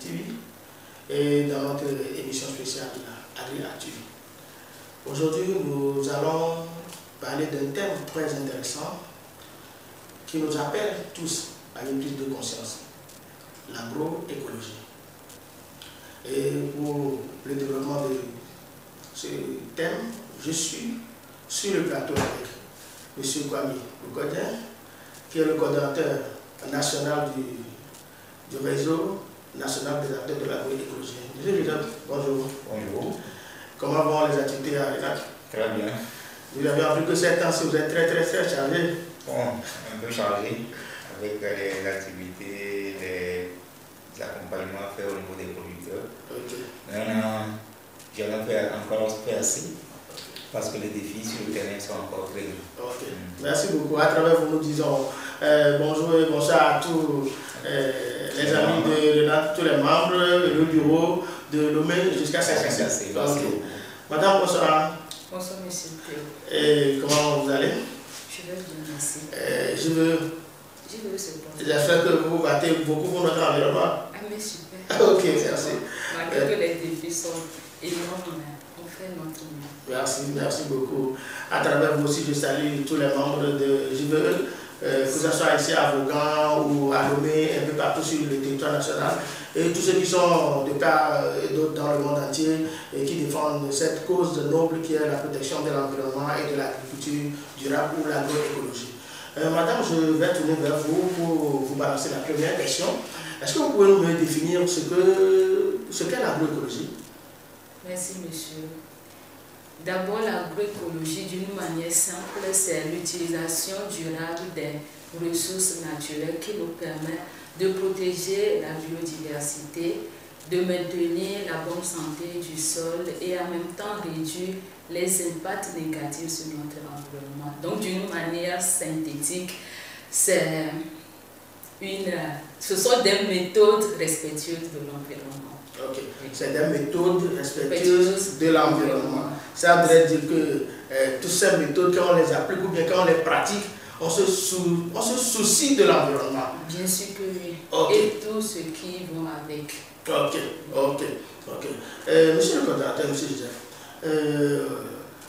TV et dans notre émission spéciale Agri-Actu. Aujourd'hui, nous allons parler d'un thème très intéressant qui nous appelle tous à une prise de conscience, l'agroécologie. Et pour le développement de ce thème, je suis sur le plateau avec M. Kwame Lukodien, qui est le coordonnateur national du réseau national des acteurs de l'agroécologie. Monsieur Joseph, bonjour. Bonjour. Comment vont les activités à l'ENAC? Très bien. Vous avez appris que ces temps-ci, vous êtes très chargé. Bon, un peu chargé avec les activités, les accompagnements à faire au niveau des producteurs. Okay. Maintenant, j'ai encore fait assez parce que les défis sur le terrain sont encore très grands. Okay. Merci beaucoup. À travers vous, nous disons bonjour et bonsoir à tous les amis de l'ENAC, tous les membres, le bureau de Lomé jusqu'à Saint-Cécile. Okay. Madame, bonsoir. Bonsoir, monsieur. Et comment vous allez? Je vais bien, merci. Je veux c'est bon. J'espère que vous battez beaucoup pour notre environnement. Ah, mais super. Ok, merci. Malgré que les défis sont énormes, on fait notre mieux. Merci beaucoup. À travers vous aussi, je salue tous les membres de JVE, que ce soit ici à Vaughan ou à Lomé, un peu partout sur le territoire national, et tous ceux qui sont de part et d'autre dans le monde entier et qui défendent cette cause noble qui est la protection de l'environnement et de l'agriculture durable ou l'agroécologie. Madame, je vais tourner vers vous pour vous balancer la première question. Est-ce que vous pouvez nous définir ce qu'est l'agroécologie? Merci, monsieur. D'abord, l'agroécologie, d'une manière simple, c'est l'utilisation durable des ressources naturelles qui nous permet de protéger la biodiversité, de maintenir la bonne santé du sol et en même temps réduire les impacts négatifs sur notre environnement. Donc, d'une manière synthétique, ce sont des méthodes respectueuses de l'environnement. Ok, c'est des méthodes respectueuses de l'environnement. Ça voudrait dire que toutes ces méthodes, quand on les applique ou bien quand on les pratique, on se soucie de l'environnement. Bien sûr que oui. Okay. Et tout ce qui va avec. Ok. Monsieur le coordinateur, monsieur Joseph,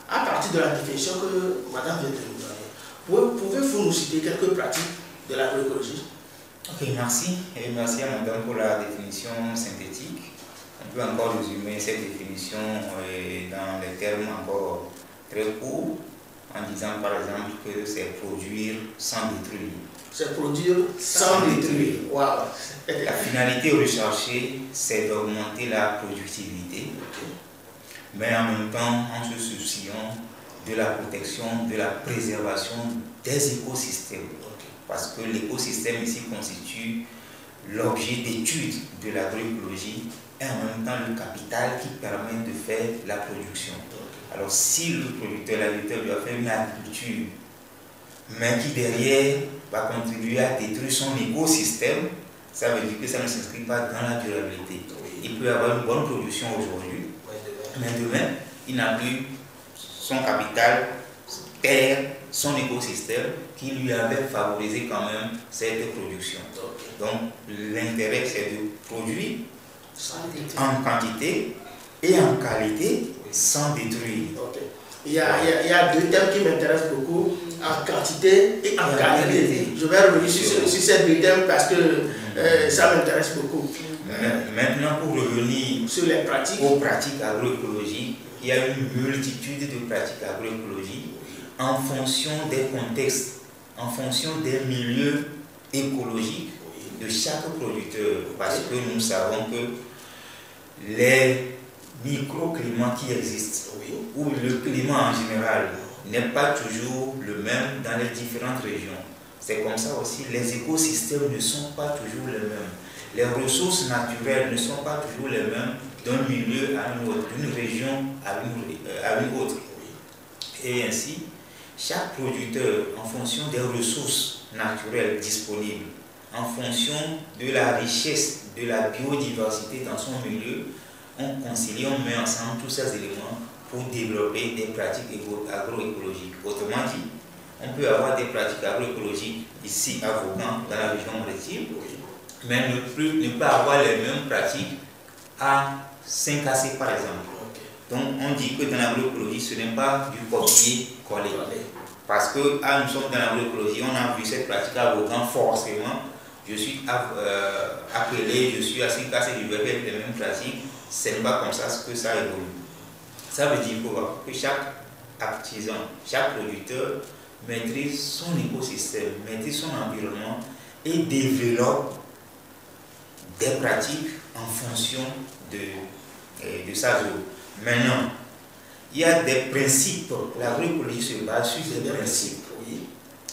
à partir de la définition que madame vient de nous donner, pouvez-vous nous citer quelques pratiques de l'agroécologie? Ok, merci. Et merci à madame pour la définition synthétique. On peut encore résumer cette définition dans les termes encore très courts, en disant par exemple que c'est produire sans détruire. C'est produire sans détruire. Wow. La finalité recherchée, c'est d'augmenter la productivité, mais en même temps en se souciant de la protection, de la préservation des écosystèmes. Parce que l'écosystème ici constitue l'objet d'étude de l'agroécologie et en même temps le capital qui permet de faire la production. Alors si le producteur, l'agriculteur doit faire une agriculture, mais qui derrière va contribuer à détruire son écosystème, ça veut dire que ça ne s'inscrit pas dans la durabilité. Il peut avoir une bonne production aujourd'hui, mais demain, il n'a plus son capital, terre, son écosystème qui lui avait favorisé quand même cette production. Donc l'intérêt c'est de produire en quantité et en qualité sans détruire. Il y a deux thèmes qui m'intéressent beaucoup, en quantité et en qualité. Je vais revenir sur ces deux thèmes parce que ça m'intéresse beaucoup. Maintenant, pour revenir sur les pratiques, aux pratiques agroécologiques, il y a une multitude de pratiques agroécologiques en fonction des contextes, en fonction des milieux écologiques de chaque producteur. Parce que nous savons que les microclimats qui existent, ou le climat en général, n'est pas toujours le même dans les différentes régions. C'est comme ça aussi, les écosystèmes ne sont pas toujours les mêmes. Les ressources naturelles ne sont pas toujours les mêmes d'un milieu à un autre, d'une région à une autre. Et ainsi, chaque producteur, en fonction des ressources naturelles disponibles, en fonction de la richesse, de la biodiversité dans son milieu, on concilie, on met ensemble tous ces éléments pour développer des pratiques agroécologiques. Autrement dit, on peut avoir des pratiques agroécologiques ici à Vaughan, dans la région maritime, mais ne pas avoir les mêmes pratiques à Saint-Cassé par exemple. Donc on dit que dans l'agroécologie, ce n'est pas du copier-coller. Parce que nous sommes dans l'agroécologie, on a vu cette pratique à Vaughan, forcément, je suis appelé, je suis à Saint-Cassé, je vais faire les mêmes pratiques. Ce n'est pas comme ça que ça évolue. Ça veut dire quoi? Que chaque artisan, chaque producteur maîtrise son écosystème, maîtrise son environnement et développe des pratiques en fonction de sa zone. Maintenant, il y a des principes. L'agroécologie se base sur des principes.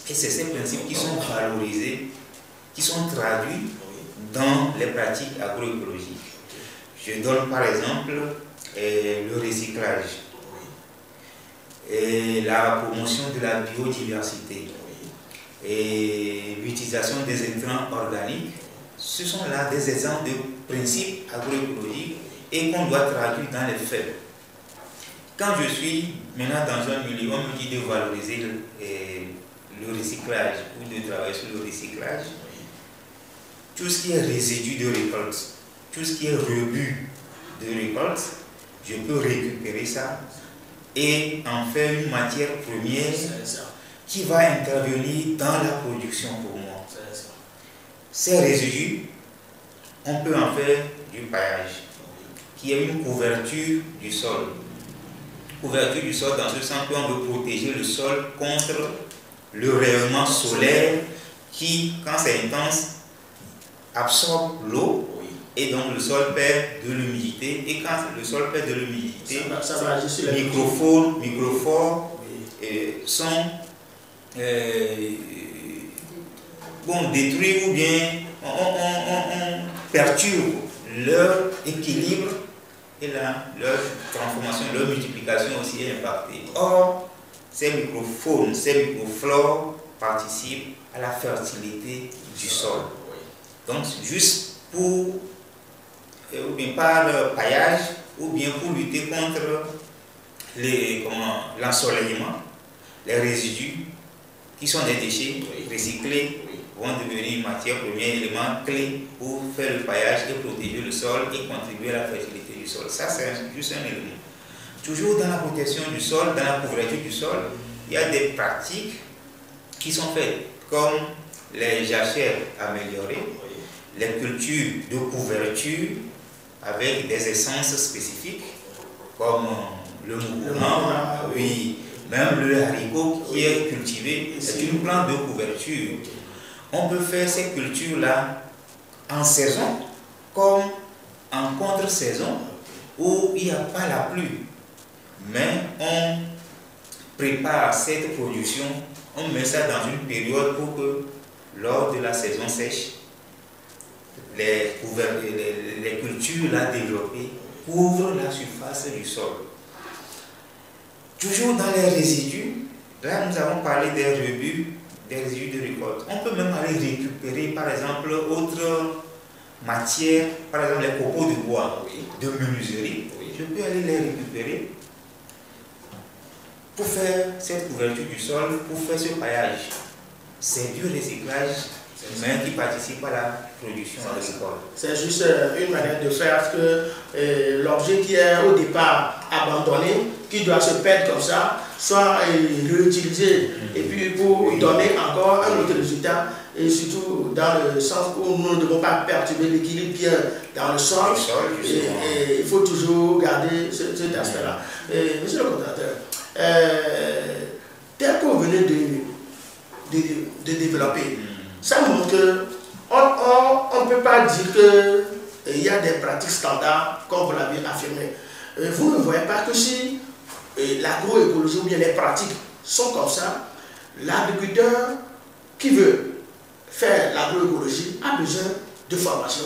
Et c'est ces principes qui sont valorisés, qui sont traduits dans les pratiques agroécologiques. Je donne par exemple le recyclage, et la promotion de la biodiversité et l'utilisation des intrants organiques. Ce sont là des exemples de principes agroécologiques et qu'on doit traduire dans les faits. Quand je suis maintenant dans un milieu, on me dit de valoriser le recyclage ou de travailler sur le recyclage. Tout ce qui est résidu de récolte, tout ce qui est rebut de récolte, je peux récupérer ça et en faire une matière première qui va intervenir dans la production pour moi. Ces résidus, on peut en faire du paillage, qui est une couverture du sol. Couverture du sol dans ce sens qu'on veut protéger le sol contre le rayonnement solaire qui, quand c'est intense, absorbe l'eau et donc le sol perd de l'humidité. Et quand le sol perd de l'humidité, microfaune, microflore sont détruits ou bien on perturbe leur équilibre et leur transformation, leur multiplication aussi est impactée. Or, ces microfaunes, ces microflores participent à la fertilité du sol. Donc, juste pour, ou bien par paillage, ou bien pour lutter contre l'ensoleillement, les résidus qui sont des déchets recyclés vont devenir une matière première, élément clé pour faire le paillage et protéger le sol et contribuer à la fertilité du sol. Ça, c'est juste un élément. Toujours dans la protection du sol, dans la couverture du sol, il y a des pratiques qui sont faites, comme les jachères améliorées, les cultures de couverture avec des essences spécifiques, comme le mouvement, oui, même le haricot qui est cultivé, c'est une plante de couverture. On peut faire ces cultures-là en saison comme en contre-saison où il n'y a pas la pluie. Mais on prépare cette production, on met ça dans une période pour que lors de la saison sèche, les cultures là développées couvrent la surface du sol. Toujours dans les résidus, là nous avons parlé des rebuts, des résidus de récolte. On peut même aller récupérer par exemple autre matière, par exemple les copeaux de bois de menuiserie. Je peux aller les récupérer pour faire cette couverture du sol, pour faire ce paillage. C'est du recyclage, mais qui participe à la production agricole. C'est juste une manière de faire que l'objet qui est au départ abandonné, qui doit se perdre comme ça, soit réutilisé et puis pour donner encore un autre résultat, et surtout dans le sens où nous ne devons pas perturber l'équilibre qui est dans le sol. Et il faut toujours garder cet aspect-là. Monsieur le coordinateur, tel que vous venez de développer, ça montre qu'on ne peut pas dire qu'il y a des pratiques standards comme vous l'avez affirmé. Vous ne voyez pas que si l'agroécologie ou bien les pratiques sont comme ça, l'agriculteur qui veut faire l'agroécologie a besoin de formation.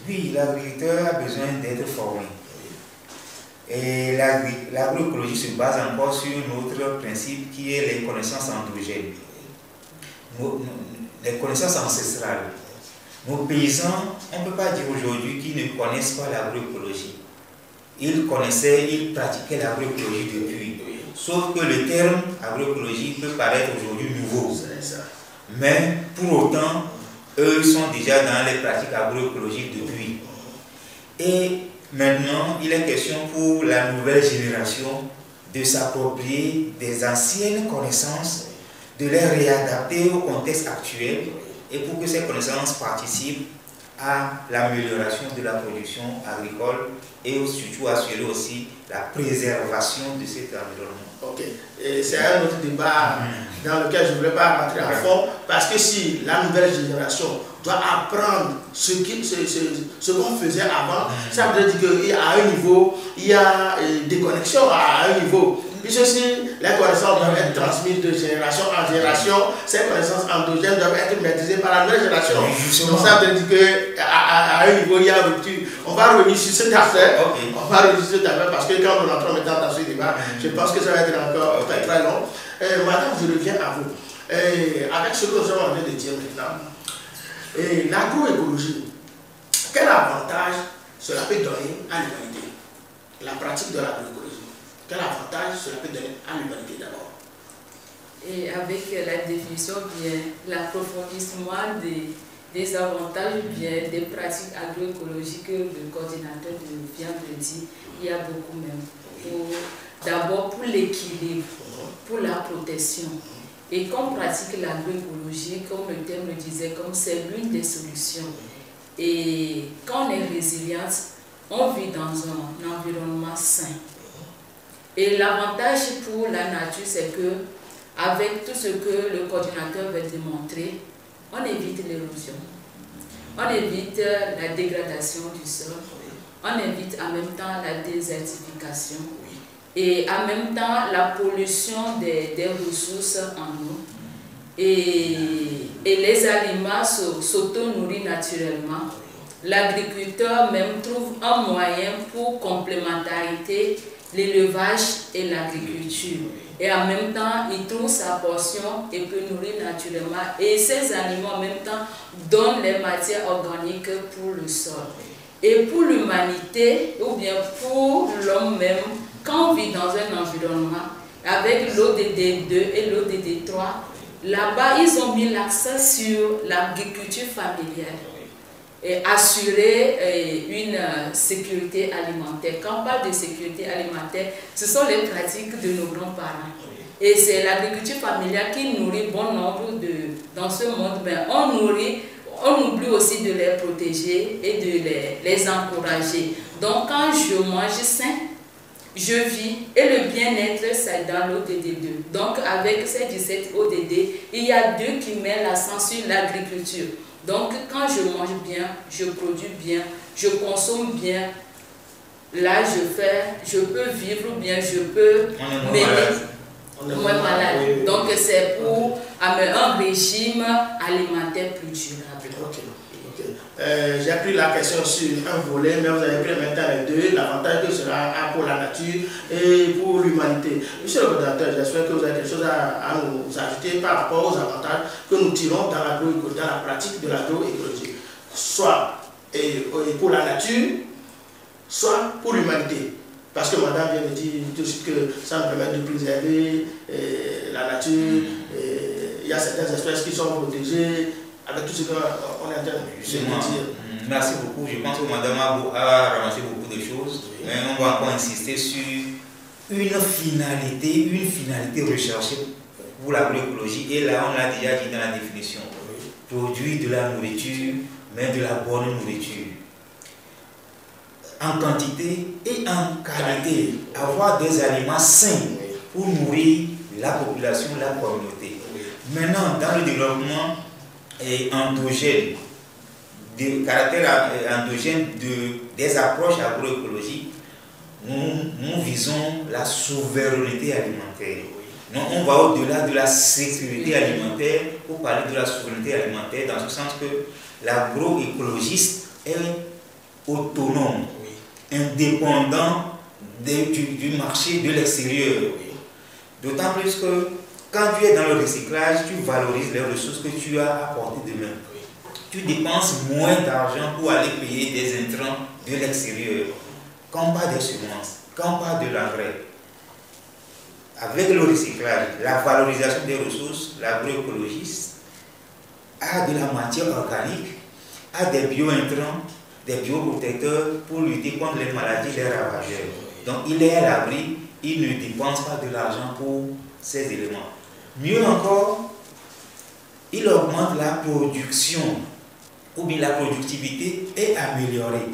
Oui, l'agriculteur a besoin d'être formé. Et l'agroécologie se base encore sur un autre principe qui est les connaissances endogènes, les connaissances ancestrales. Nos paysans, on ne peut pas dire aujourd'hui qu'ils ne connaissent pas l'agroécologie. Ils connaissaient, ils pratiquaient l'agroécologie depuis. Sauf que le terme agroécologie peut paraître aujourd'hui nouveau. Mais pour autant, eux sont déjà dans les pratiques agroécologiques depuis. Et maintenant, il est question pour la nouvelle génération de s'approprier des anciennes connaissances, de les réadapter au contexte actuel et pour que ces connaissances participent à l'amélioration de la production agricole et surtout assurer aussi la préservation de cet environnement. Ok, c'est un autre débat dans lequel je ne voulais pas rentrer à fond, parce que si la nouvelle génération doit apprendre ce qu'on faisait avant, ça veut dire qu'à un niveau, il y a des connexions à un niveau. Puisque si les connaissances doivent être transmises de génération en génération, ces connaissances endogènes doivent être maîtrisées par la nouvelle génération. Donc ça veut dire qu'à un niveau, il y a une rupture. On va revenir sur cet aspect. On va revenir sur cet aspect parce que quand on entre maintenant dans ce débat, je pense que ça va être encore très très long. Madame, je reviens à vous. Avec ce que nous sommes en train de dire maintenant, l'agroécologie, quel avantage cela peut donner à l'humanité? La pratique de l'agroécologie. Quel avantage cela peut donner à l'humanité d'abord? Et avec la définition, bien, l'approfondissement des avantages, bien, des pratiques agroécologiques que le coordinateur vient de dire, il y a beaucoup même. D'abord pour l'équilibre, pour la protection. Et comme pratique l'agroécologie, comme le thème le disait, comme c'est l'une des solutions. Et quand on est résiliente, on vit dans un environnement sain. Et l'avantage pour la nature, c'est que avec tout ce que le coordinateur va démontrer, on évite l'érosion, on évite la dégradation du sol, on évite en même temps la désertification et en même temps la pollution des ressources en eau. Et les aliments s'auto-nourrissent naturellement. L'agriculteur même trouve un moyen pour complémentarité l'élevage et l'agriculture. Et en même temps, il trouve sa portion et peut nourrir naturellement. Et ces animaux en même temps donnent les matières organiques pour le sol. Et pour l'humanité, ou bien pour l'homme même, quand on vit dans un environnement, avec l'ODD 2 et l'ODD 3, là-bas, ils ont mis l'accent sur l'agriculture familiale. Et assurer une sécurité alimentaire. Quand on parle de sécurité alimentaire, ce sont les pratiques de nos grands-parents. Et c'est l'agriculture familiale qui nourrit bon nombre dans ce monde. Ben, on oublie aussi de les protéger et de les encourager. Donc quand je mange sain, je vis et le bien-être, c'est dans l'ODD 2. Donc avec ces 17 ODD, il y a 2 qui mettent l'accent sur l'agriculture. Donc, quand je mange bien, je produis bien, je consomme bien, là, je peux vivre bien, je peux m'aimer, moins malade. Oui. Donc, c'est pour un régime alimentaire plus durable. J'ai pris la question sur un volet, mais vous avez pris maintenant les deux, l'avantage que cela a pour la nature et pour l'humanité. Monsieur le coordinateur, j'espère que vous avez quelque chose à nous ajouter par rapport aux avantages que nous tirons dans la pratique de l'agroécologie, soit pour la nature, soit pour l'humanité. Parce que madame vient de dire tout de suite que ça nous permet de préserver la nature, il y a certaines espèces qui sont protégées, avec tout ce qu'on est en train de dire. Merci beaucoup. Je pense que madame a ramassé beaucoup de choses, mais on va encore insister sur une finalité recherchée pour l'agroécologie. Et là, on l'a déjà dit dans la définition. Produire de la nourriture, mais de la bonne nourriture. En quantité et en qualité. Avoir des aliments sains pour nourrir la population, la communauté. Maintenant, dans le développement endogène, des caractères endogènes des approches agroécologiques, nous visons la souveraineté alimentaire. Non, on va au-delà de la sécurité alimentaire pour parler de la souveraineté alimentaire, dans ce sens que l'agroécologiste est autonome, indépendant du marché de l'extérieur. D'autant plus que quand tu es dans le recyclage, tu valorises les ressources que tu as apportées de même. Tu dépenses moins d'argent pour aller payer des intrants de l'extérieur. Quand on parle des semences, quand on parle de l'engrais, avec le recyclage, la valorisation des ressources, l'agroécologiste a de la matière organique, a des biointrants, des bioprotecteurs pour lutter contre les maladies, les ravageurs. Donc il est à l'abri, il ne dépense pas de l'argent pour ces éléments. Mieux encore, il augmente la production, ou bien la productivité est améliorée.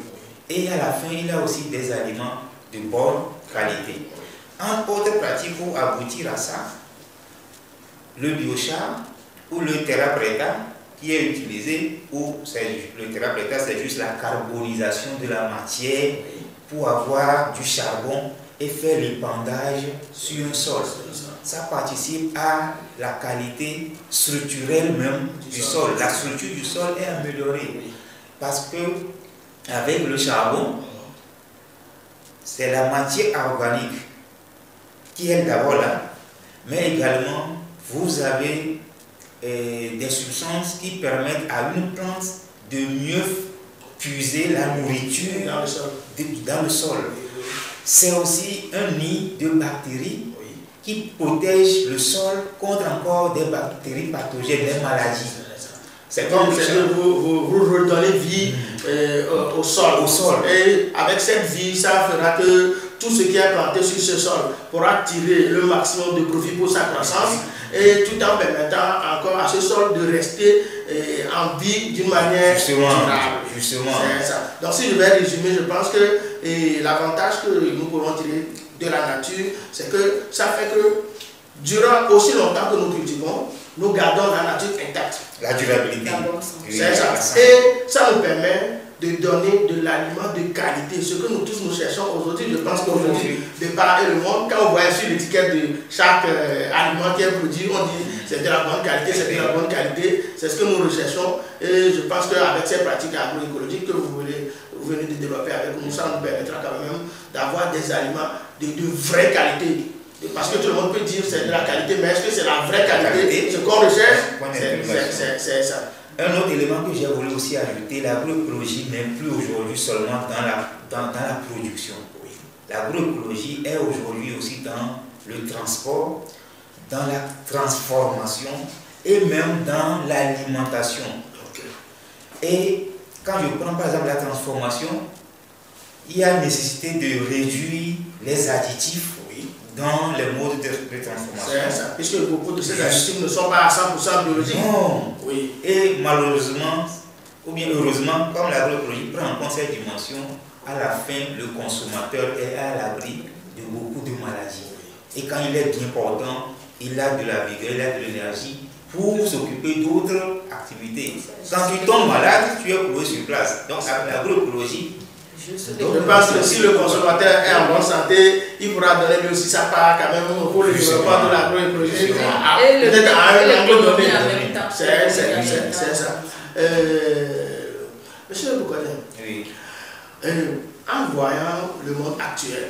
Et à la fin, il a aussi des aliments de bonne qualité. En autre pratique, pour aboutir à ça, le biochar ou le terra preta qui est utilisé, ou le terra preta, c'est juste la carbonisation de la matière pour avoir du charbon et faire l'épandage sur un sol. Ça participe à la qualité structurelle même du sol. La structure du sol est améliorée parce que avec le charbon, c'est la matière organique qui est d'abord là, mais également vous avez des substances qui permettent à une plante de mieux puiser la nourriture dans le sol. C'est aussi un nid de bactéries qui protège le sol contre encore des bactéries pathogènes, des maladies. C'est comme vous redonnez vie au sol. Et avec cette vie, ça fera que tout ce qui est planté sur ce sol pourra tirer le maximum de profit pour sa croissance et tout en permettant encore à ce sol de rester en vie d'une manière durable. Justement. Ça. Donc si je vais résumer, je pense que l'avantage que nous pouvons tirer de la nature, c'est que ça fait que durant aussi longtemps que nous cultivons, nous gardons la nature intacte. La durabilité. C'est ça. Et ça nous permet de donner de l'aliment de qualité. Ce que nous tous nous cherchons aujourd'hui, je pense qu'aujourd'hui, de par le monde, quand on voit sur l'étiquette de chaque aliment qui est produit, on dit c'est de la bonne qualité, c'est de la bonne qualité. C'est ce que nous recherchons. Et je pense qu'avec ces pratiques agroécologiques que vous venez de développer avec nous, ça nous permettra quand même d'avoir des aliments de vraie qualité. Parce que tout le monde peut dire c'est de la qualité, mais est-ce que c'est la vraie qualité? Ce qu'on recherche, c'est ça. Un autre élément que j'ai voulu aussi ajouter, l'agroécologie n'est plus aujourd'hui seulement dans la production. L'agroécologie est aujourd'hui aussi dans le transport, dans la transformation et même dans l'alimentation. Et quand je prends par exemple la transformation, il y a nécessité de réduire les additifs dans les modes de transformation. C'est ça, puisque beaucoup de ces additifs ne sont pas à 100% biologiques. Non. Oui. Et malheureusement, ou bien heureusement, comme l'agroécologie prend en compte cette dimension, à la fin, le consommateur est à l'abri de beaucoup de maladies. Et quand il est bien portant, il a de la vigueur, il a de l'énergie pour s'occuper d'autres activités. Quand tu tombes malade, tu es couvé sur place. Donc l'agroécologie. Je pense que si le consommateur est en bonne santé, il pourra donner lui aussi sa part quand même pour le développement de l'agroécologie. Peut-être à un angle donné. C'est ça. Monsieur Boukodin, en voyant le monde actuel,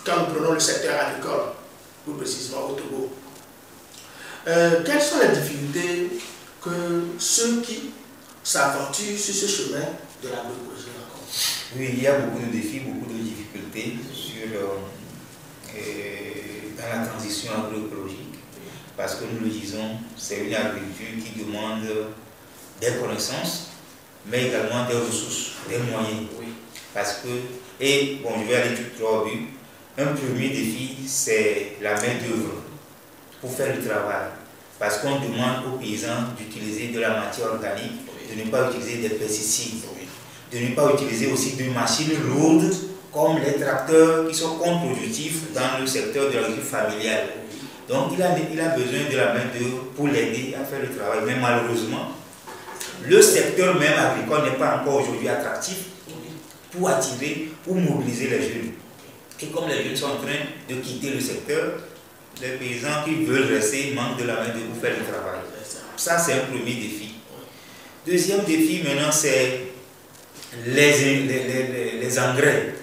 quand nous prenons le secteur agricole, plus précisément au Togo, quelles sont les difficultés que ceux qui s'aventurent sur ce chemin de l'agroécologie rencontrent? Oui, il y a beaucoup de défis, beaucoup de difficultés dans la transition agroécologique, parce que nous le disons, c'est une agriculture qui demande des connaissances, mais également des ressources, des moyens. Parce que, et bon, je vais aller tout droit au but. Un premier défi, c'est la main-d'œuvre pour faire le travail. Parce qu'on demande aux paysans d'utiliser de la matière organique, de ne pas utiliser des pesticides, de ne pas utiliser aussi de machines lourdes comme les tracteurs qui sont contre-productifs dans le secteur de l'agriculture familiale. Donc il a besoin de la main-d'œuvre pour l'aider à faire le travail. Mais malheureusement, le secteur même agricole n'est pas encore aujourd'hui attractif pour attirer, pour mobiliser les jeunes. Et comme les jeunes sont en train de quitter le secteur, les paysans qui veulent rester manquent de la main-d'œuvre pour faire le travail. Ça, c'est un premier défi. Deuxième défi, maintenant, c'est les engrais.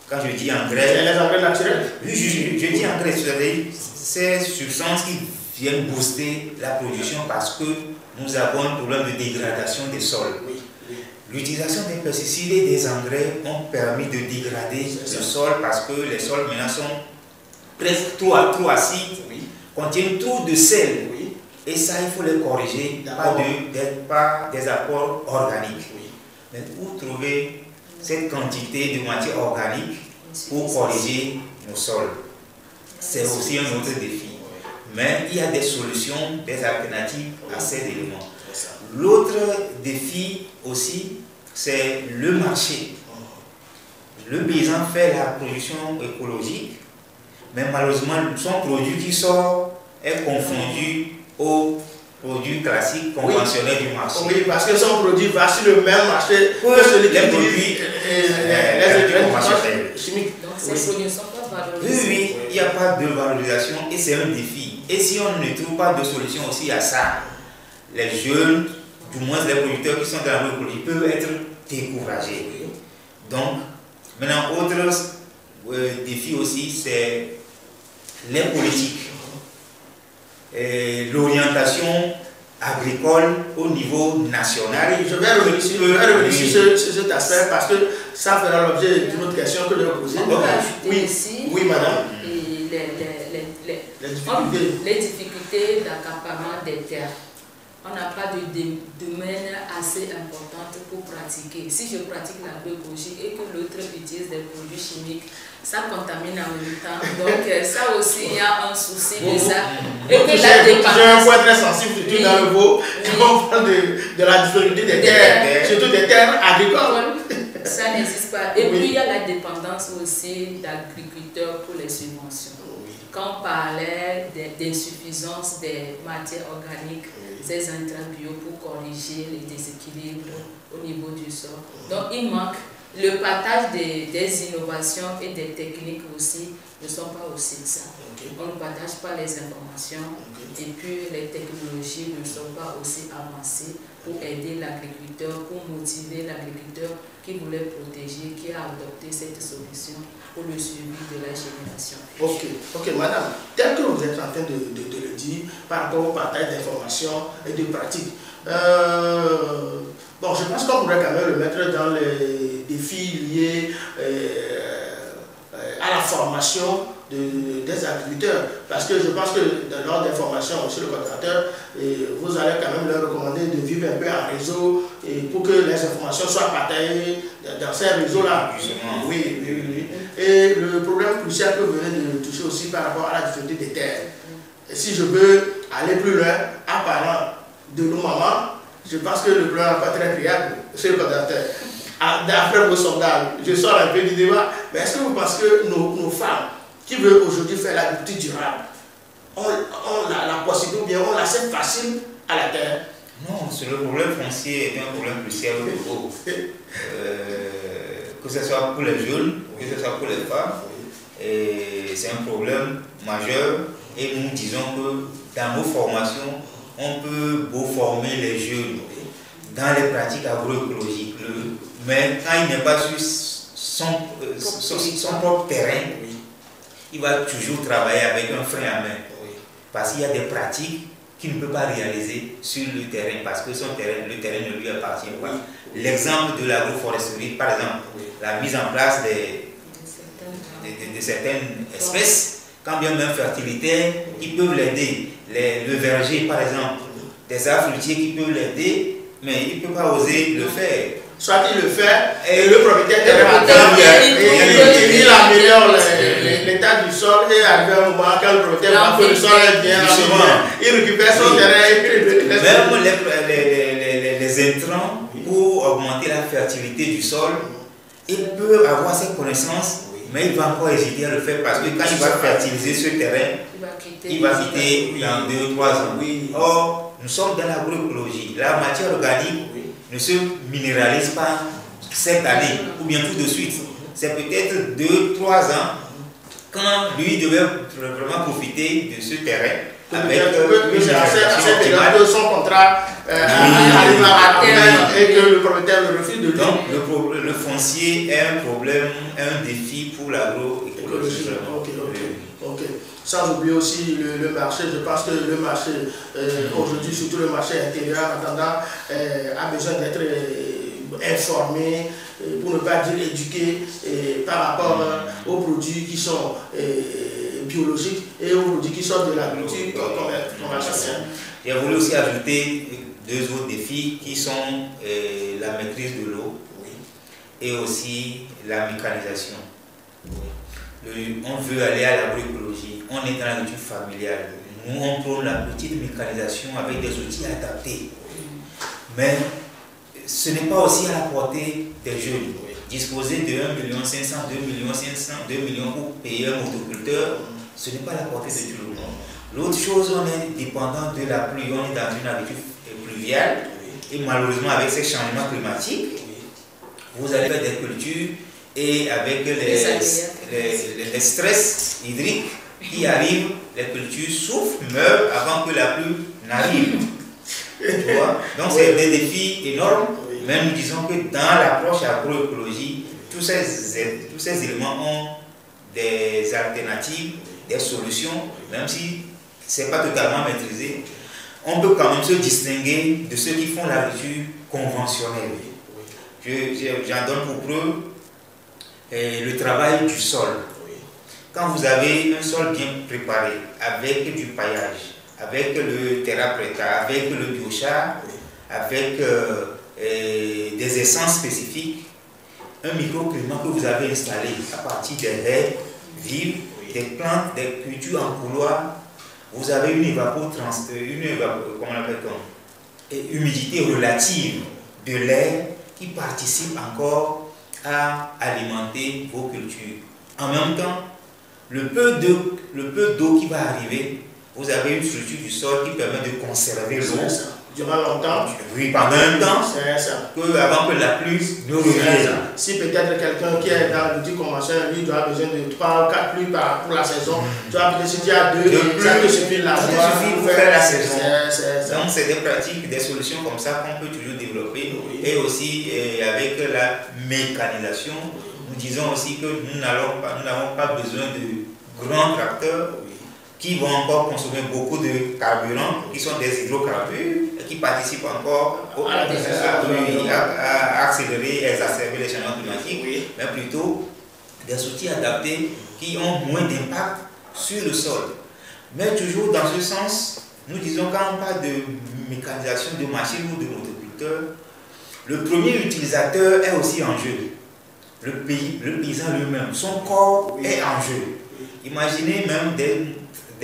Quand je dis engrais... Les engrais naturels? Oui, je dis engrais, c'est-à-dire ces substances qui viennent booster la production parce que nous avons un problème de dégradation des sols. L'utilisation des pesticides et des engrais ont permis de dégrader le sol parce que les sols maintenant sont presque trop acides, contiennent trop de sel. Et ça, il faut les corriger par des apports organiques. Oui. Mais où trouver cette quantité de matière organique pour corriger nos sols? C'est aussi un autre défi. Mais il y a des solutions, des alternatives à ces éléments. L'autre défi aussi, c'est le marché. Le paysan fait la production écologique, mais malheureusement, son produit qui sort est confondu aux produits classiques conventionnels du marché. Oui, parce que son produit va sur le même marché que celui qui produits les chimiques. Donc ces produits ne sont pas valorisés. Oui, il n'y a pas de valorisation et c'est un défi. Et si on ne trouve pas de solution aussi à ça, les jeunes, du moins les producteurs qui sont dans l'agroécologie, peuvent être découragés. Donc, maintenant, autre défi aussi, c'est les politiques. L'orientation agricole au niveau national. Je vais revenir sur cet aspect parce que ça fera l'objet d'une autre question que je vais poser. Oui, madame. Les difficultés d'accaparement des terres. On n'a pas de domaine assez important pour pratiquer. Si je pratique l'agroécologie et que l'autre utilise des produits chimiques, ça contamine en même temps. Donc ça aussi, il y a un souci de ça. Et que la dépendance... J'ai un point très sensible, surtout dans le veau, quand on parle de la difficulté des terres, surtout des terres agricoles. Ça n'existe pas. Et puis il y a la dépendance aussi d'agriculteurs pour les subventions. Quand on parlait d'insuffisance des matières organiques, ces intrants bio pour corriger les déséquilibres au niveau du sol. Donc il manque le partage des innovations et des techniques aussi ne sont pas aussi ça. On ne partage pas les informations et puis les technologies ne sont pas aussi avancées pour aider l'agriculteur, pour motiver l'agriculteur qui voulait protéger, qui a adopté cette solution pour le suivi de la génération. Ok, madame, tel que vous êtes en train de le dire par rapport au partage d'informations et de pratiques, bon, je pense qu'on pourrait quand même le mettre dans les défis liés à la formation des agriculteurs. Parce que je pense que lors des formations chez le coordinateur, vous allez quand même leur recommander de vivre un peu en réseau pour que les informations soient partagées dans ces réseaux-là. Oui. Et le problème crucial que vous venez de toucher aussi par rapport à la difficulté des terres. Et si je veux aller plus loin, en parlant de nos mamans, je pense que le problème n'est pas très créable chez le coordinateur. D'après vos sondages, je sors un peu du débat, mais est-ce que vous pensez que nos femmes qui veulent aujourd'hui faire l'agriculture durable ont la possibilité ou bien ont l'accès facile à la terre? Non, le problème foncier est un problème crucial pour vous. Que ce soit pour les jeunes, que ce soit pour les femmes, c'est un problème majeur et nous disons que dans nos formations, on peut beau former les jeunes dans les pratiques agroécologiques, mais quand il n'est pas sur son propre terrain, il va toujours travailler avec un frein à main. Parce qu'il y a des pratiques qu'il ne peut pas réaliser sur le terrain, parce que le terrain ne lui appartient pas. L'exemple de l'agroforesterie, par exemple, la mise en place de certaines espèces, quand bien même fertilitaires, qui peuvent l'aider. Le verger, par exemple, des arbres fruitiers qui peuvent l'aider, mais il ne peut pas oser le faire. Soit il le fait et le propriétaire il améliore l'état du sol et arrive un moment quand le propriétaire voit que le sol est bien, il récupère son terrain. Même les intrants pour augmenter la fertilité du sol, il peut avoir cette connaissance, mais il va encore hésiter à le faire parce que quand il va fertiliser ce terrain, il va quitter dans 2 ou 3 ans. Or, nous sommes dans l'agroécologie. La matière organique ne se minéralise pas cette année ou bien tout de suite. C'est peut-être 2 ou 3 ans quand lui devait vraiment profiter de ce terrain. Avec que son contrat arrive à terme et que le propriétaire le refuse de lui. Donc le foncier est un problème, un défi pour l'agroécologie. Ok. Sans oublier aussi le marché. Je pense que le marché, aujourd'hui, surtout le marché intérieur, a besoin d'être informé, pour ne pas dire éduqué, par rapport aux produits qui sont biologiques et aux produits qui sortent de l'agriculture conventionnelle. J'ai voulu aussi ajouter deux autres défis qui sont la maîtrise de l'eau et aussi la mécanisation. On veut aller à l'agroécologie, on est dans l'agriculture familiale. Nous, on prône la petite mécanisation avec des outils adaptés. Mais ce n'est pas aussi à la portée des jeunes. Disposer de 1,5 million, 2 millions pour payer un motoculteur, ce n'est pas à la portée de tout le monde. L'autre chose, on est dépendant de la pluie, on est dans une agriculture pluviale et malheureusement avec ces changements climatiques, vous allez faire des cultures et avec les stress hydriques qui arrivent, les cultures souffrent, meurent avant que la pluie n'arrive. Donc c'est des défis énormes, mais nous disons que dans l'approche agroécologie, tous ces éléments ont des alternatives, des solutions, même si ce n'est pas totalement maîtrisé. On peut quand même se distinguer de ceux qui font l'agriculture conventionnelle. J'en donne pour preuve le travail du sol. Quand vous avez un sol bien préparé, avec du paillage, avec le terra preta, avec le biochar, avec des essences spécifiques, un microclimat que vous avez installé à partir des haies vives, des plantes, des cultures en couloir, vous avez une humidité relative de l'air qui participe encore à alimenter vos cultures. En même temps, le peu d'eau qui va arriver, vous avez une structure du sol qui permet de conserver l'eau. Durant longtemps. Oui, pendant un temps. C'est ça. Avant que la pluie ne revienne. Si peut-être quelqu'un qui est dans l'outil conventionnel, lui, doit besoin de 3 ou 4 pluies pour la saison, tu vas peut-être si tu as 2, ça te suffit là. Ça te suffit pour faire la saison. Donc c'est des pratiques, des solutions comme ça qu'on peut toujours développer. Et aussi avec la mécanisation, nous disons aussi que nous n'avons pas besoin de grands tracteurs qui vont encore consommer beaucoup de carburants, qui sont des hydrocarbures, et qui participent encore à accélérer et exacerber les changements climatiques, mais plutôt des outils adaptés qui ont moins d'impact sur le sol. Mais toujours dans ce sens, nous disons quand on parle de mécanisation de machines ou de motoculteurs, le premier utilisateur est aussi en jeu. Le paysan lui-même, son corps est en jeu. Imaginez même des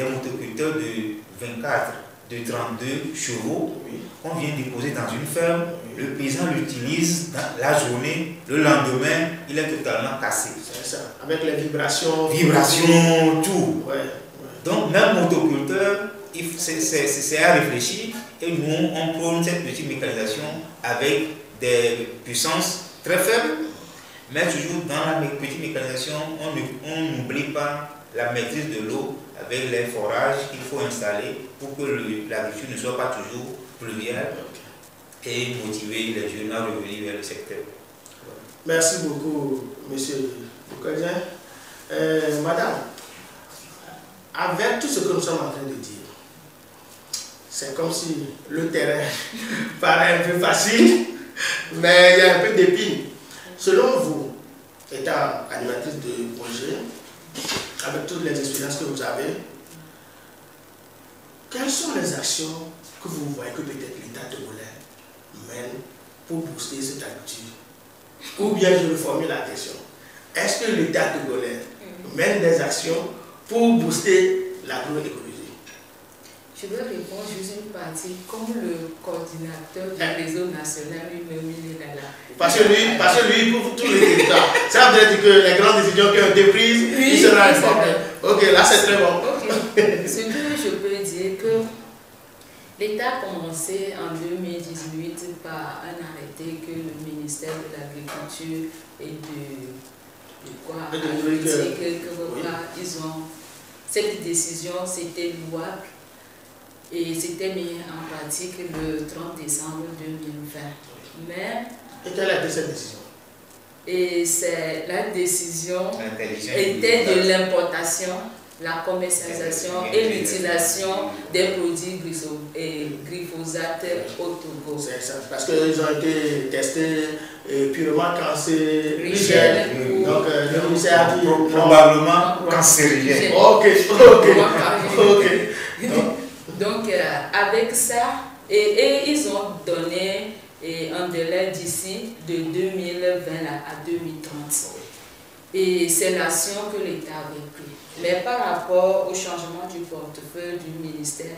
motoculteurs de 24, de 32 chevaux qu'on vient déposer dans une ferme. Le paysan l'utilise la journée, le lendemain, il est totalement cassé. C'est ça, avec les vibrations. Vibrations, tout. Donc, même motoculteur, c'est à réfléchir. Et nous, on prône cette petite mécanisation avec des puissances très faibles. Mais toujours dans la petite mécanisation, on n'oublie pas la maîtrise de l'eau avec les forages qu'il faut installer pour que l'agriculture ne soit pas toujours pluviale et motiver les jeunes à revenir vers le secteur. Merci beaucoup, monsieur Boucadien. Madame, avec tout ce que nous sommes en train de dire, c'est comme si le terrain paraît un peu facile, mais il y a un peu d'épines. Selon vous, étant animatrice de projet, avec toutes les expériences que vous avez, quelles sont les actions que vous voyez que peut-être l'État togolais mène pour booster cette agriculture? Ou bien je reformule la question. Est-ce que l'État togolais mène des actions pour booster l'agroécologie? Je vais répondre juste une partie. Comme le coordinateur du réseau national lui-même, il est là. Parce que lui, il couvre tous les territoires. Ça veut dire que les grandes décisions qui ont été prises, il sera informé. Ok, là c'est très bon. Okay. Ce que je peux dire, que l'État a commencé en 2018 par un arrêté que le ministère de l'Agriculture et de quoi ils ont. Cette décision, c'était louable. Et c'était mis en pratique le 30 décembre 2020. Mais... Et quelle a été cette décision? Et la décision était de l'importation, la commercialisation et l'utilisation des produits glyphosate au Togo. C'est ça, parce qu'ils ont été testés purement cancérigènes. Donc, commissaire dit probablement cancérigène. Ok. Donc, avec ça, et ils ont donné un délai d'ici de 2020 à 2030. Et c'est l'action que l'État avait prise. Mais par rapport au changement du portefeuille du ministère,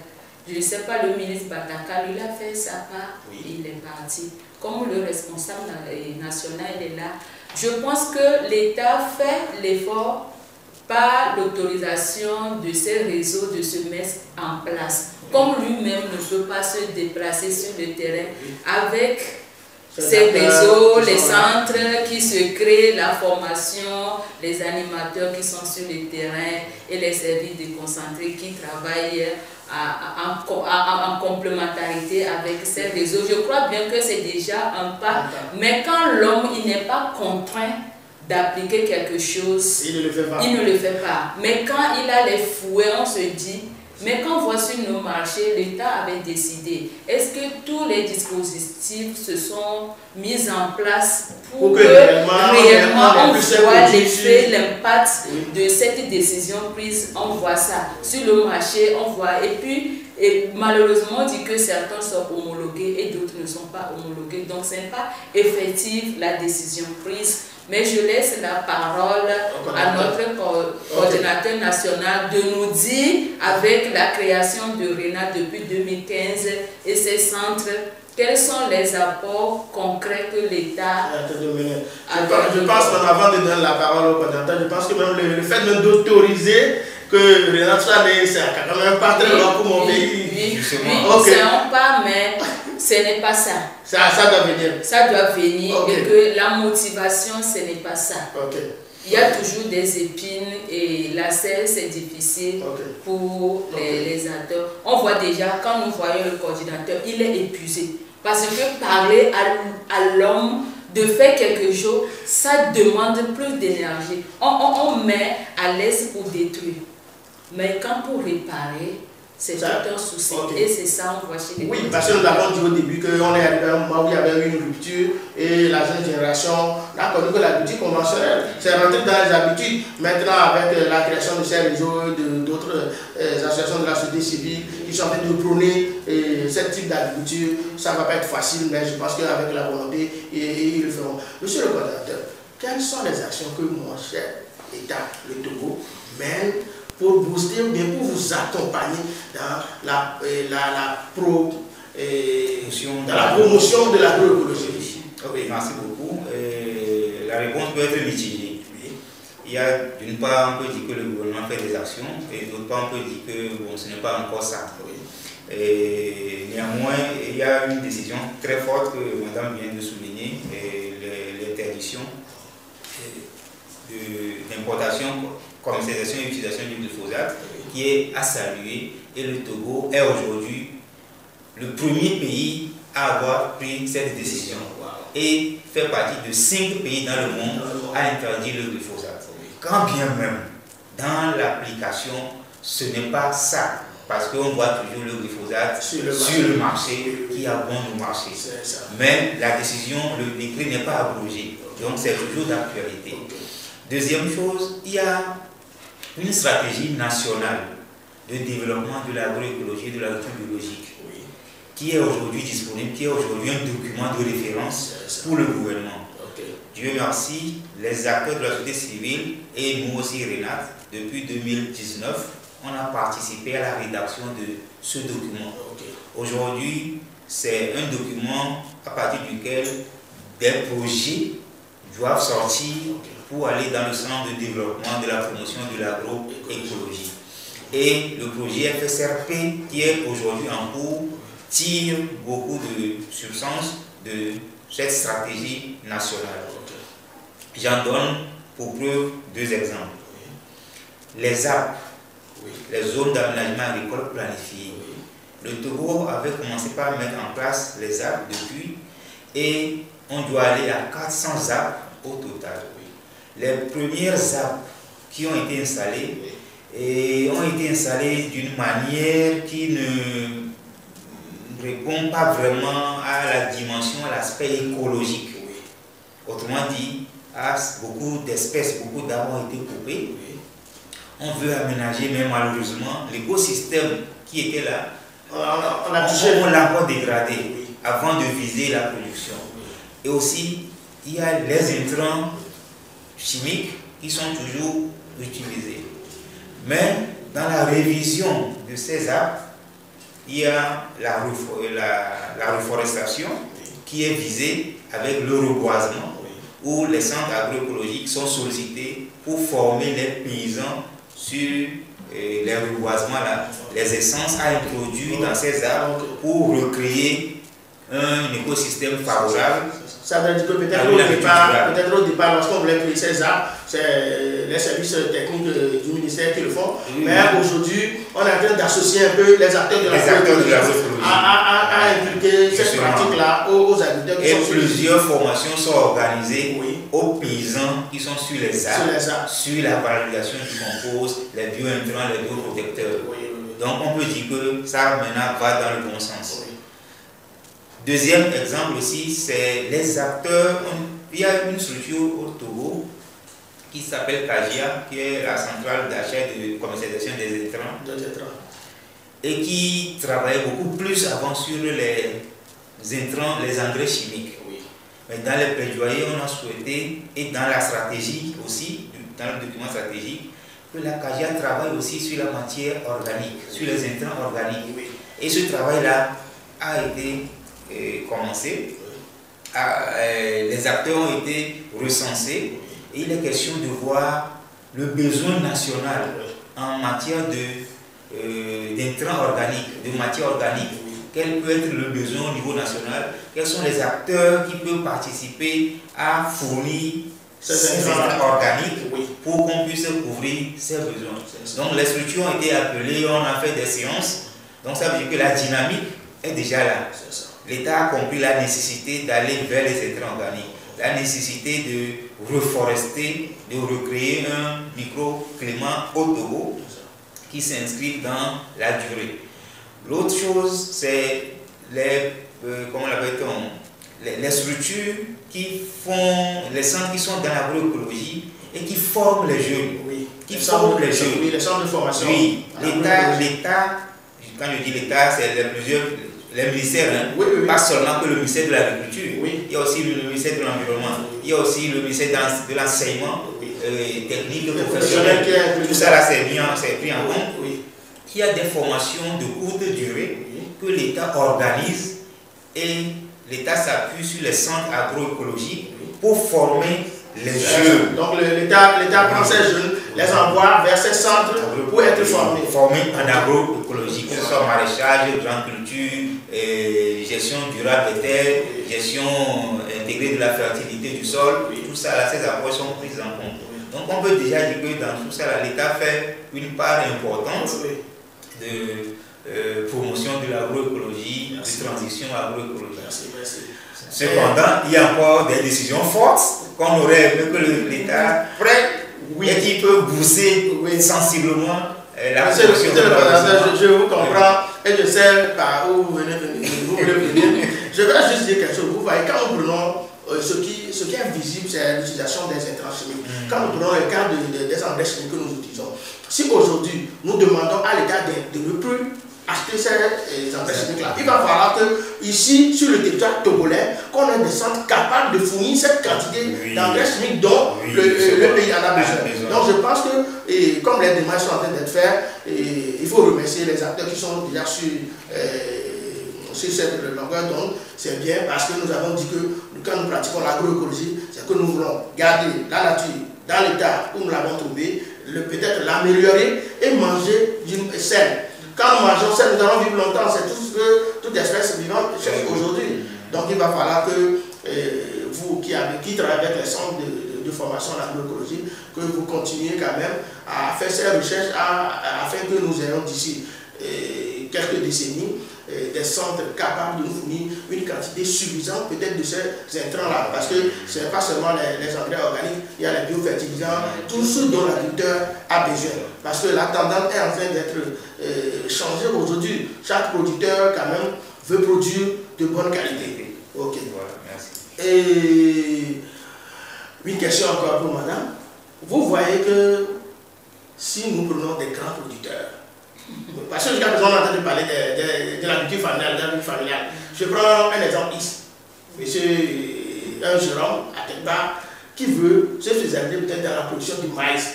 je ne sais pas, le ministre Bataka, il a fait sa part, il est parti. Comme le responsable national est là, je pense que l'État fait l'effort par l'autorisation de ces réseaux de se mettre en place. Comme lui-même ne peut pas se déplacer sur le terrain avec ces réseaux, les centres qui se créent, la formation, les animateurs qui sont sur le terrain et les services déconcentrés qui travaillent en complémentarité avec ces réseaux. Je crois bien que c'est déjà un pas, mais quand l'homme n'est pas contraint d'appliquer quelque chose, il ne le fait pas. Mais quand il a les fouets, on se dit, mais quand voici nos marchés, l'État avait décidé. Est-ce que tous les dispositifs se sont mis en place pour que réellement on voit l'effet, l'impact de cette décision prise? On voit ça sur le marché, on voit. Et puis, malheureusement, on dit que certains sont homologués et d'autres ne sont pas homologués. Donc, ce n'est pas effective la décision prise. Mais je laisse la parole à notre coordinateur national de nous dire, avec la création de RENA depuis 2015 et ses centres, quels sont les apports concrets que l'État a. Je pense qu'avant de donner la parole au coordinateur, je pense que même le fait même d'autoriser que RENA soit né, c'est quand même pas très loin pour mon pays. Oui, c'est un pas, mais ce n'est pas ça. Ça doit venir. Ça doit venir et que la motivation, ce n'est pas ça. Il y a toujours des épines et la selle, c'est difficile pour les acteurs. On voit déjà, quand nous voyons le coordinateur, il est épuisé. Parce que parler à l'homme de faire quelque chose, ça demande plus d'énergie. On met à l'aise pour détruire. Mais quand pour réparer, c'est tout un souci. Et c'est ça, on voit chez les Oui, parce que nous avons dit au début qu'on est arrivé à un moment où il y avait eu une rupture et la jeune génération n'a connu que l'habitude conventionnelle. C'est rentré dans les habitudes. Maintenant, avec la création de ces réseaux et d'autres associations de la société civile qui sont en train de prôner ce type d'habitude, ça ne va pas être facile, mais je pense qu'avec la volonté, ils le feront. Monsieur le coordinateur, quelles sont les actions que mon cher État, le Togo, mène pour booster ou bien pour vous accompagner dans la promotion de l'agroécologie? Oui, merci beaucoup. La réponse peut être mitigée. Il y a d'une part, on peut dire que le gouvernement fait des actions et d'autre part, on peut dire que bon, ce n'est pas encore ça. Et néanmoins, il y a une décision très forte que madame vient de souligner, l'interdiction d'importation, commercialisation et utilisation du glyphosate, qui est à saluer, et le Togo est aujourd'hui le premier pays à avoir pris cette décision et fait partie de 5 pays dans le monde à interdire le glyphosate. Quand bien même, dans l'application, ce n'est pas ça, parce qu'on voit toujours le glyphosate sur le marché qui abonde au marché. Mais la décision, le décret n'est pas abrogé, donc c'est toujours d'actualité. Deuxième chose, il y a une stratégie nationale de développement de l'agroécologie et de l'agriculture biologique qui est aujourd'hui disponible, qui est aujourd'hui un document de référence pour le gouvernement. Dieu merci, les acteurs de la société civile et nous aussi RENAT, depuis 2019, on a participé à la rédaction de ce document. Aujourd'hui, c'est un document à partir duquel des projets doivent sortir pour aller dans le sens de développement de la promotion de l'agroécologie. Et le projet FSRP, qui est aujourd'hui en cours, tire beaucoup de substance de cette stratégie nationale. J'en donne pour preuve 2 exemples. Les ZAP, les zones d'aménagement agricole planifiées. Le Togo avait commencé par mettre en place les ZAP depuis, et on doit aller à 400 ZAP au total. Les premières ZAP qui ont été installées ont été installées d'une manière qui ne répond pas vraiment à la dimension, à l'aspect écologique. Autrement dit, beaucoup d'espèces, beaucoup d'arbres ont été coupés. On veut aménager, mais malheureusement, l'écosystème qui était là, on l'a encore dégradé avant de viser la production. Et aussi, il y a les intrants chimiques qui sont toujours utilisés. Mais dans la révision de ces arbres, il y a la reforestation qui est visée avec le reboisement, où les centres agroécologiques sont sollicités pour former les paysans sur les reboisements, les essences à introduire dans ces arbres pour recréer un écosystème favorable. Ça veut dire que peut-être au départ, lorsqu'on voulait créer ces arbres, c'est les services techniques du ministère qui le font. Mais aujourd'hui, on est en train d'associer un peu les acteurs de la à impliquer cette pratique-là aux agriculteurs. Et plusieurs formations sont organisées aux paysans qui sont sur les arbres, sur la valorisation du compost, les bio-intrants, les bioprotecteurs. Donc on peut dire que ça maintenant va dans le bon sens. Deuxième exemple aussi, c'est les acteurs. Il y a une structure au Togo qui s'appelle CAGIA, qui est la centrale d'achat et de commercialisation des intrants, et qui travaille beaucoup plus avant sur les intrants, les engrais chimiques. Mais dans les plaidoyers, on a souhaité, et dans la stratégie aussi, dans le document stratégique, que la CAGIA travaille aussi sur la matière organique, sur les intrants organiques. Et ce travail-là a été commencé, les acteurs ont été recensés et il est question de voir le besoin national en matière d'intrants organiques, de matière organique. Quel peut être le besoin au niveau national? Quels sont les acteurs qui peuvent participer à fournir ces intrants organiques pour qu'on puisse couvrir ces besoins? Donc les structures ont été appelées, on a fait des séances. Donc ça veut dire que la dynamique est déjà là. L'État a compris la nécessité d'aller vers les intrants organiques, la nécessité de reforester, de recréer un microclimat au Togo qui s'inscrit dans la durée. L'autre chose, c'est les structures qui font, les centres qui sont dans l'agroécologie et qui forment les jeunes. Les centres de formation. Oui, l'État, quand je dis l'État, c'est les ministères, pas seulement que le ministère de l'Agriculture, il y a aussi le ministère de l'Environnement, il y a aussi le ministère de l'Enseignement technique, professionnel, tout ça là c'est pris en compte. Il y a des formations de courte durée que l'État organise et l'État s'appuie sur les centres agroécologiques pour former les jeunes. Donc l'État prend ces jeunes, les envoie vers ces centres pour être formés. Formés en agroécologie, que ce soit maraîchage, grande culture, gestion durable des terres, gestion intégrée de la fertilité du sol, tout ça là, ces approches sont prises en compte. Donc on peut déjà dire que dans tout ça là, l'État fait une part importante de promotion de l'agroécologie, de transition agroécologique. Cependant, il y a encore des décisions fortes qu'on aurait aimé que l'État prenne et qui peut booster sensiblement la promotion de l'agroécologie. Je vous comprends et je sais par où vous voulez venir. Je vais juste dire quelque chose. Vous voyez, quand nous prenons ce qui est visible, c'est l'utilisation des intrants chimiques. Quand nous prenons le cas des engrais chimiques que nous utilisons, si aujourd'hui nous demandons à l'État de ne plus acheter ces engrais chimiques-là, il va falloir que ici, sur le territoire togolais, qu'on ait des centres capables de fournir cette quantité d'engrais chimiques dont le pays en a besoin. Donc je pense que, comme les démarches sont en train d'être faites, il faut remercier les acteurs qui sont déjà sur cette longueur d'onde. C'est bien parce que nous avons dit que quand nous pratiquons l'agroécologie, c'est que nous voulons garder la nature dans l'état où nous l'avons trouvé, peut-être l'améliorer et manger d'une saine. Quand nous mangeons saine, nous allons vivre longtemps. C'est tout ce que toute espèce vivante cherche aujourd'hui. Donc il va falloir que vous qui travaillez avec les centres de formation en agroécologie, que vous continuiez quand même à faire ces recherches afin que nous ayons d'ici quelques décennies des centres capables de nous fournir une quantité suffisante peut-être de ces intrants-là. Parce que ce n'est pas seulement les engrais organiques, il y a les biofertilisants, tout ce dont l'agriculteur a besoin. Parce que la tendance est en train d'être changée aujourd'hui. Chaque producteur quand même veut produire de bonne qualité. Ok. Voilà, merci. Et Une question encore pour madame. Vous voyez que si nous prenons des grands producteurs, parce que jusqu'à présent on a entendu parler de l'agriculture familiale, je prends un exemple ici. Monsieur, un gérant à quelque part qui veut se spécialiser peut-être dans la production du maïs.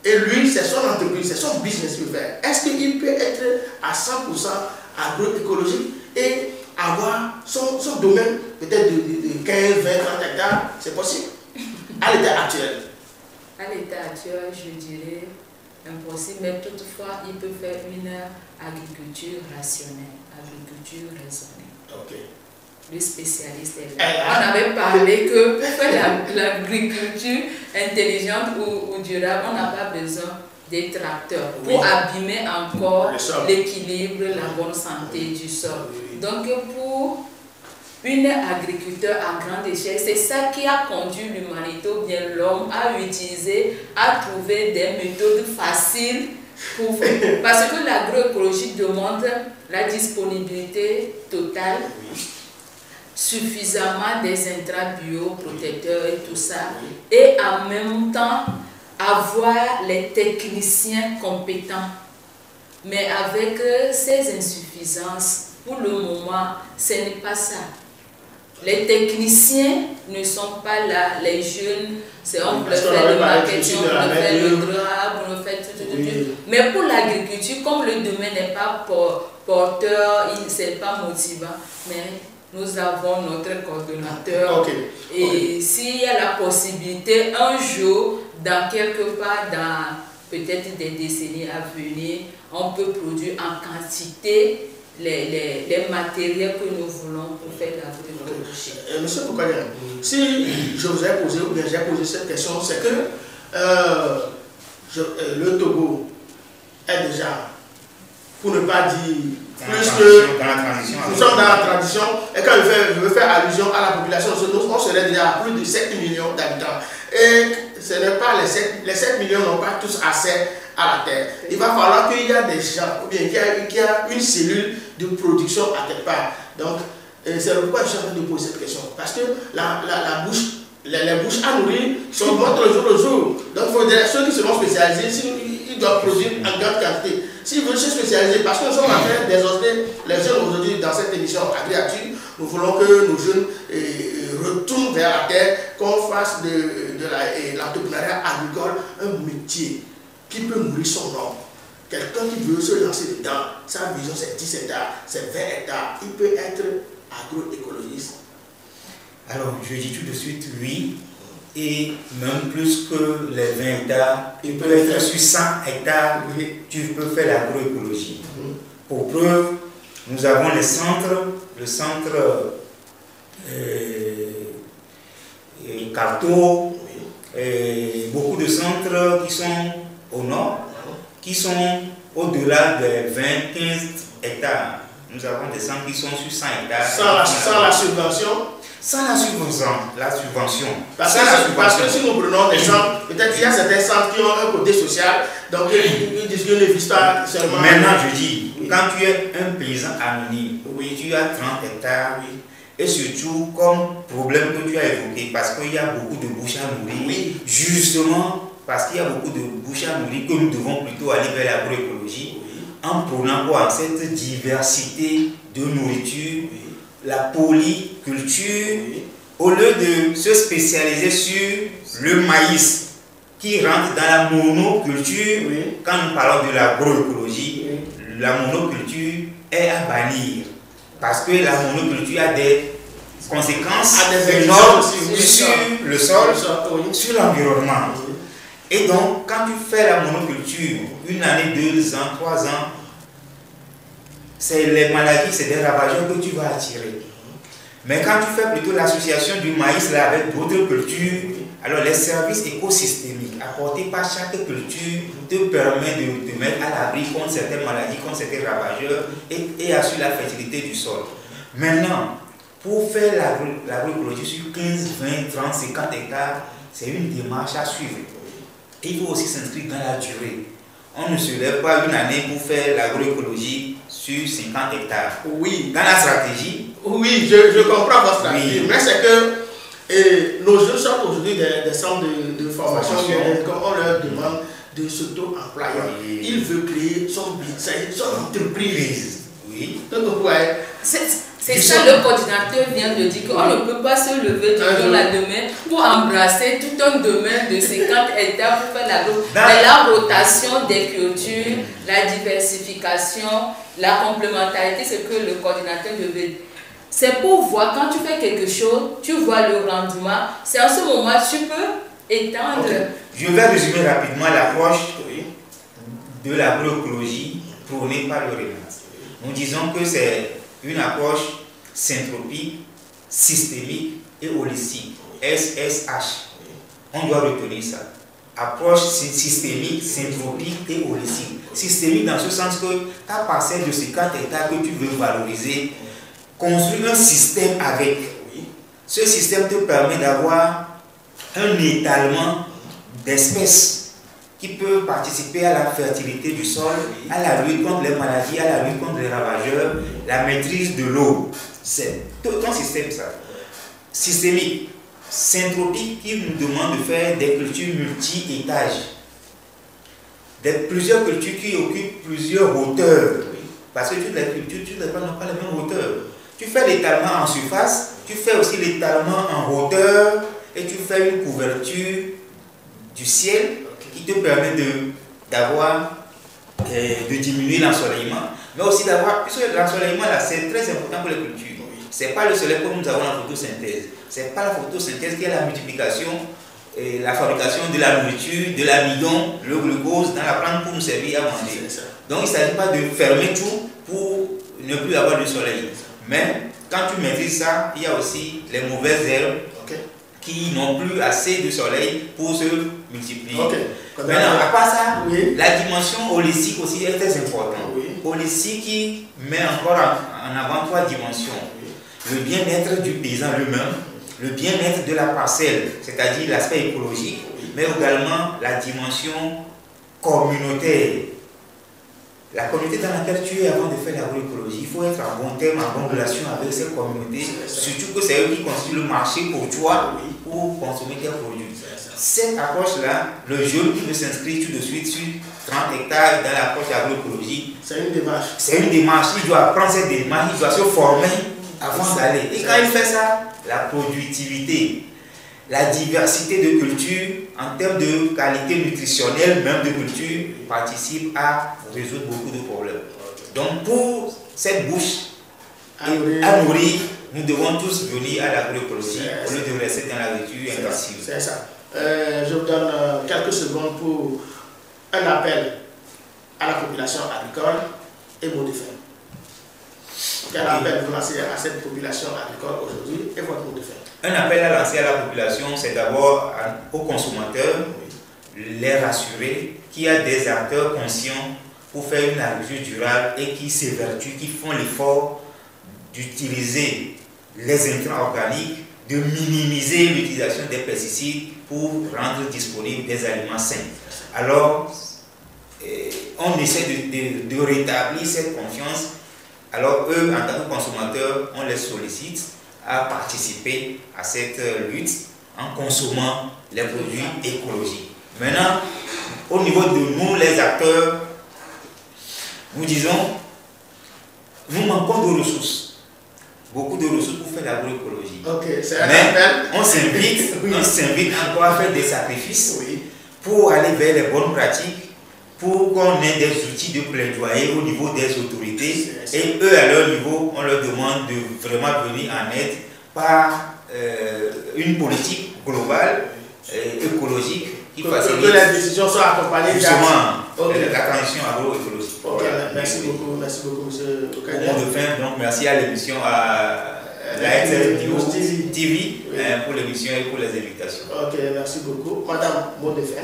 Et lui, c'est son entreprise, c'est son business qu'il fait. Est-ce qu'il peut être à 100% agroécologique et avoir son domaine peut-être de 15, 20, 30 hectares? C'est possible à l'état actuel. À l'état actuel, je dirais impossible, mais toutefois, il peut faire une agriculture rationnelle, agriculture raisonnée. Ok. Le spécialiste est là. On avait parlé que pour faire l'agriculture intelligente ou durable, on n'a pas besoin des tracteurs pour abîmer encore l'équilibre, la bonne santé du sol. Donc pour une agriculture à grande échelle, c'est ça qui a conduit l'humanité, ou bien l'homme, à utiliser, à trouver des méthodes faciles pour faire. Parce que l'agroécologie demande la disponibilité totale, suffisamment des intrants bio, protecteurs et tout ça, et en même temps avoir les techniciens compétents. Mais avec ces insuffisances, pour le moment, ce n'est pas ça. Les techniciens ne sont pas là, les jeunes, on peut faire le marketing, on peut faire le drap, on peut faire tout. Mais pour l'agriculture, comme le domaine n'est pas porteur, ce n'est pas motivant, mais nous avons notre coordonnateur. Et s'il y a la possibilité, un jour, dans quelque part, dans peut-être des décennies à venir, on peut produire en quantité les matériels que nous voulons pour faire l'agriculture. Monsieur Boukalien, si je vous ai posé, ou bien j'ai posé cette question, c'est que le Togo est déjà, pour ne pas dire plus que nous sommes dans la transition, et quand je veux faire allusion à la population, on serait déjà à plus de 7 millions d'habitants. Et ce n'est pas les 7 millions n'ont pas tous accès à la terre. Il va falloir qu'il y ait des gens, ou bien qu'il y a une cellule de production à quelque part. Donc, c'est pourquoi je suis en train de poser cette question. Parce que les bouches à nourrir s'augmentent le jour au jour. Donc, il faudrait, ceux qui seront spécialisés, ils doivent produire en grande quantité. S'ils veulent se spécialiser, parce que nous sommes en train d'exhauster les jeunes aujourd'hui dans cette émission Agriactu, nous voulons que nos jeunes retournent vers la terre, qu'on fasse de l'entrepreneuriat agricole un métier qui peut nourrir son homme. Quelqu'un qui veut se lancer dedans, sa vision c'est 10 hectares, c'est 20 hectares, il peut être agroécologiste. Alors, je dis tout de suite oui, et même plus que les 20 hectares, il peut être sur 100 hectares, tu peux faire l'agroécologie. Pour preuve, nous avons le centre Carto, beaucoup de centres qui sont au nord, qui sont au-delà de 20-15 hectares. Nous avons des centres qui sont sur 100 hectares. Sans la subvention? Sans la subvention. Parce que si nous prenons des centres, peut-être qu'il y a certains centres qui ont un côté social, donc ils disent qu'ils ne visent pas seulement. Maintenant, je dis, quand tu es un paysan anonyme, tu as 30 hectares, et surtout, comme problème que tu as évoqué, parce qu'il y a beaucoup de bouches à nourrir, justement, parce qu'il y a beaucoup de bouches à nourrir, que nous devons plutôt aller vers l'agroécologie, en prenant quoi? Cette diversité de nourriture, la polyculture, au lieu de se spécialiser sur le maïs qui rentre dans la monoculture. Quand nous parlons de l'agroécologie, la monoculture est à bannir parce que la monoculture a des conséquences énormes sur le sol, sur l'environnement. Et donc, quand tu fais la monoculture, une année, 2 ans, 3 ans, c'est les maladies, c'est des ravageurs que tu vas attirer. Mais quand tu fais plutôt l'association du maïs là, avec d'autres cultures, alors les services écosystémiques apportés par chaque culture te permettent de te mettre à l'abri contre certaines maladies, contre certains ravageurs et assure la fertilité du sol. Maintenant, pour faire l'agroécologie sur 15, 20, 30, 50 hectares, c'est une démarche à suivre. Et il faut aussi s'inscrire dans la durée. On ne se lève pas une année pour faire l'agroécologie sur 50 hectares. Oui. Dans la stratégie. Oui, je comprends votre stratégie. Oui. Mais c'est que Et nos jeunes sortent aujourd'hui des centres de formation, quand on leur demande de s'auto-employer. Il veut créer son business, son entreprise. Oui. Donc, ouais. C'est ça, le coordinateur vient de dire qu'on ne peut pas se lever du jour au lendemain pour embrasser tout un domaine de 50 hectares pour faire la groupe. Mais la rotation des cultures, la diversification, la complémentarité, c'est que le coordinateur devait dire. C'est pour voir, quand tu fais quelque chose, tu vois le rendement. C'est en ce moment tu peux étendre. Okay. Je vais résumer rapidement l'approche de l'agroécologie prônée par le RENAS. Nous disons que c'est une approche synthropique, systémique et holistique. SSH. On doit retenir ça. Approche systémique, synthropique et holistique. Systémique dans ce sens que ta parcelle de ces 4 hectares que tu veux valoriser, construire un système avec. Ce système te permet d'avoir un étalement d'espèces qui peuvent participer à la fertilité du sol, à la lutte contre les maladies, à la lutte contre les ravageurs, la maîtrise de l'eau. C'est tout un système, ça. Systémique, synthropique, qui nous demande de faire des cultures multi-étages. Plusieurs cultures qui occupent plusieurs hauteurs. Parce que toutes les cultures, n'ont pas la même hauteur. Tu fais l'étalement en surface, tu fais aussi l'étalement en hauteur et tu fais une couverture du ciel qui te permet de diminuer l'ensoleillement, mais aussi d'avoir, puisque l'ensoleillement là c'est très important pour les cultures. C'est pas le soleil comme nous avons la photosynthèse, c'est pas la photosynthèse qui est la multiplication et la fabrication de la nourriture, de l'amidon, le glucose dans la plante pour nous servir à manger. Donc il ne s'agit pas de fermer tout pour ne plus avoir de soleil. Mais quand tu maîtrises ça, il y a aussi les mauvaises herbes qui n'ont plus assez de soleil pour se multiplier. Maintenant, à part ça, la dimension holistique aussi est très importante. Holistique qui met encore en avant 3 dimensions. Le bien-être du paysan lui-même, le bien-être de la parcelle, c'est-à-dire l'aspect écologique, mais également la dimension communautaire. La communauté dans laquelle tu es avant de faire l'agroécologie, il faut être en bon terme, en bonne relation avec cette communauté, surtout que c'est eux qui constituent le marché pour toi pour consommer tes produits. Cette approche-là, le jeune qui veut s'inscrire tout de suite sur 30 hectares dans l'approche agroécologie, c'est une démarche. C'est une démarche, il doit apprendre cette démarche, il doit se former avant d'aller. Et quand il fait ça, la productivité, la diversité de cultures en termes de qualité nutritionnelle, même de culture, participe à résoudre beaucoup de problèmes. Donc pour cette bouche à nourrir, nous devons tous venir à l'agroécologie au lieu de rester dans l'agriculture intensive. C'est ça. Je vous donne quelques secondes pour un appel à la population agricole et mot de fin. Quel appel vous lancez à cette population agricole aujourd'hui et votre mot de fin? Un appel à lancer à la population, c'est d'abord aux consommateurs, les rassurer qu'il y a des acteurs conscients pour faire une agriculture durable et qui s'évertuent, qui font l'effort d'utiliser les intrants organiques, de minimiser l'utilisation des pesticides pour rendre disponibles des aliments sains. Alors, on essaie de rétablir cette confiance. Alors, eux, en tant que consommateurs, on les sollicite à participer à cette lutte en consommant les produits écologiques. Maintenant, au niveau de nous, les acteurs, nous disons, nous manquons de ressources. Beaucoup de ressources pour faire l'agroécologie. Mais on s'invite encore à faire des sacrifices pour aller vers les bonnes pratiques, pour qu'on ait des outils de plaidoyer au niveau des autorités. Et eux, à leur niveau, on leur demande de vraiment venir en aide par une politique globale, écologique, qui facilite que les décisions soient accompagnées justement la transition agroécologique. Merci beaucoup, monsieur Okania. Pour mot de fin, donc merci à l'émission, à la TV pour l'émission et pour les invitations. Ok, merci beaucoup. Madame, mot de fin.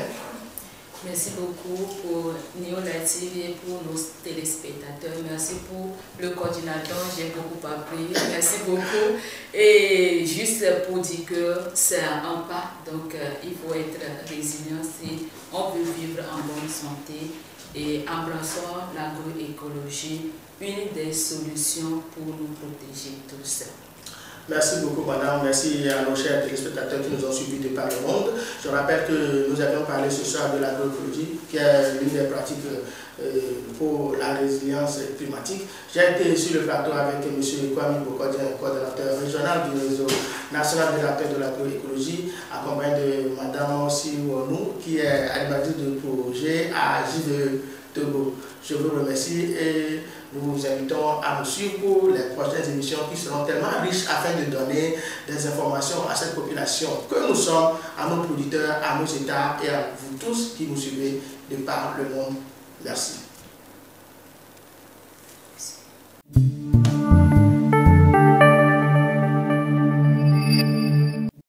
Merci beaucoup pour Neolight TV et pour nos téléspectateurs. Merci pour le coordinateur, j'ai beaucoup appris. Merci beaucoup. Et juste pour dire que c'est un pas, donc il faut être résilient si on veut vivre en bonne santé. Et embrassons l'agroécologie, une des solutions pour nous protéger tous. Merci beaucoup, madame. Merci à nos chers téléspectateurs qui nous ont suivis de par le monde. Je rappelle que nous avions parlé ce soir de l'agroécologie, qui est l'une des pratiques pour la résilience climatique. J'ai été sur le plateau avec M. Kwame Bokodien, coordonnateur régional du réseau national des acteurs de l'agroécologie, accompagné de madame Siwonou, qui est animatrice de projet à JVE Togo. Je vous remercie et nous vous invitons à nous suivre pour les prochaines émissions qui seront tellement riches afin de donner des informations à cette population que nous sommes, à nos producteurs, à nos États et à vous tous qui nous suivez de par le monde. Merci. Merci.